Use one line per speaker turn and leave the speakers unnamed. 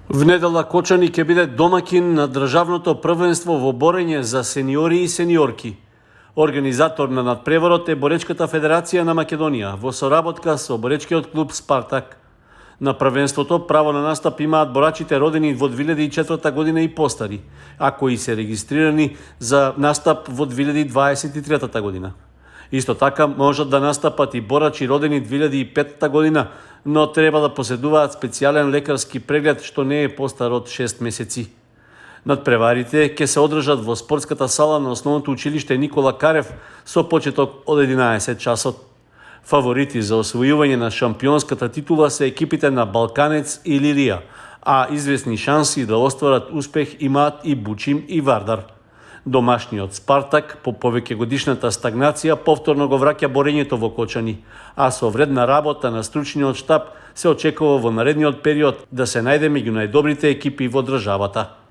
В недела Кочани ќе биде домаќин на државното првенство во борење за сениори и сениорки. Организатор на надпреварот е Боречката федерација на Македонија во соработка со боречкиот клуб Спартак. На првенството право на настап имаат борачите родени во 2004 година и постари, а кои се регистрирани за настап во 2023 година. Исто така можат да настапат и борачи родени 2005 година, но треба да поседуваат специјален лекарски преглед што не е постар од 6 месеци. Надпреварите ќе се одржат во спортската сала на основното училиште Никола Карев со почеток од 11 часот. Фаворити за освојување на шампионската титула се екипите на Балканец и Лирија, а известни шанси да остварат успех имаат и Бучим и Вардар. Домашниот Спартак, по повеќегодишната стагнација, повторно го враќа борењето во Кочани, а со вредна работа на стручниот штаб се очекува во наредниот период да се најде меѓу најдобрите екипи во државата.